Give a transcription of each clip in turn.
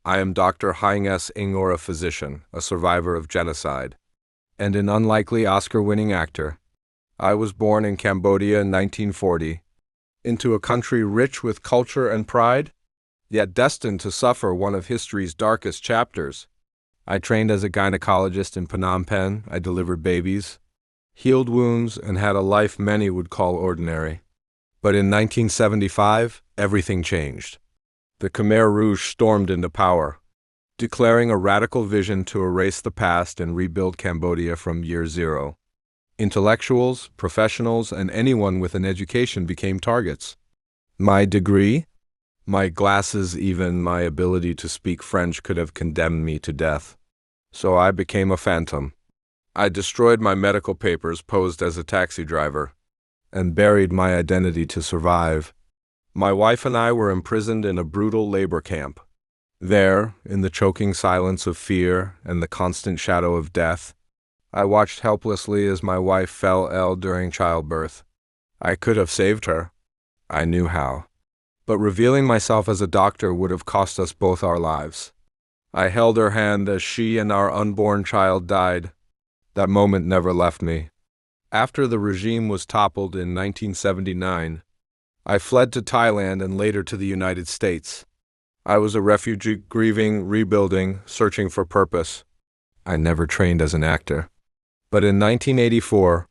I am Dr. Haing Ngor, a physician, a survivor of genocide, and an unlikely Oscar-winning actor. I was born in Cambodia in 1940, into a country rich with culture and pride, yet destined to suffer one of history's darkest chapters. I trained as a gynecologist in Phnom Penh. I delivered babies, healed wounds, and had a life many would call ordinary. But in 1975, everything changed. The Khmer Rouge stormed into power, declaring a radical vision to erase the past and rebuild Cambodia from year zero. Intellectuals, professionals, and anyone with an education became targets. My degree, my glasses, even my ability to speak French could have condemned me to death. So I became a phantom. I destroyed my medical papers, posed as a taxi driver, and buried my identity to survive. My wife and I were imprisoned in a brutal labor camp. There, in the choking silence of fear and the constant shadow of death, I watched helplessly as my wife fell ill during childbirth. I could have saved her. I knew how. But revealing myself as a doctor would have cost us both our lives. I held her hand as she and our unborn child died. That moment never left me. After the regime was toppled in 1979, I fled to Thailand and later to the United States. I was a refugee, grieving, rebuilding, searching for purpose. I never trained as an actor. But in 1984,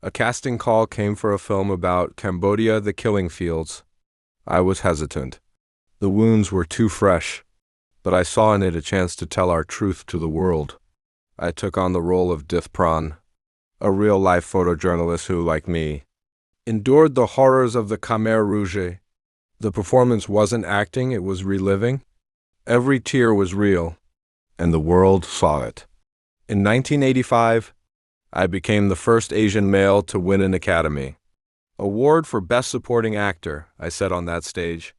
a casting call came for a film about Cambodia, the killing fields. I was hesitant. The wounds were too fresh, but I saw in it a chance to tell our truth to the world. I took on the role of Dith Pran, a real-life photojournalist who, like me, endured the horrors of the Khmer Rouge. The performance wasn't acting, it was reliving. Every tear was real, and the world saw it. In 1985, I became the first Asian male to win an Academy Award for Best Supporting Actor. I said on that stage,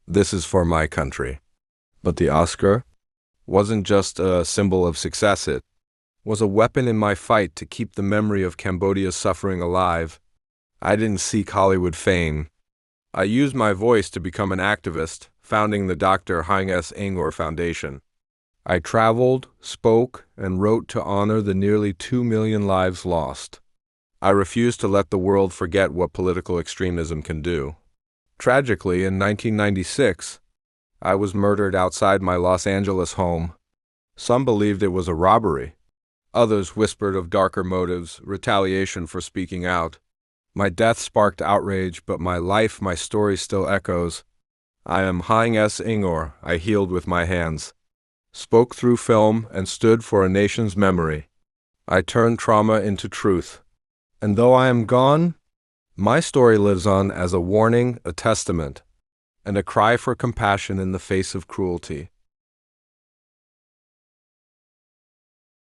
"This is for my country." But the Oscar wasn't just a symbol of success, it was a weapon in my fight to keep the memory of Cambodia's suffering alive. I didn't seek Hollywood fame. I used my voice to become an activist, founding the Dr. Haing Ngor Foundation. I traveled, spoke, and wrote to honor the nearly 2 million lives lost. I refused to let the world forget what political extremism can do. Tragically, in 1996, I was murdered outside my Los Angeles home. Some believed it was a robbery. Others whispered of darker motives, retaliation for speaking out. My death sparked outrage, but my life, my story still echoes. I am Haing Ngor. I healed with my hands, spoke through film, and stood for a nation's memory. I turned trauma into truth. And though I am gone, my story lives on as a warning, a testament, and a cry for compassion in the face of cruelty.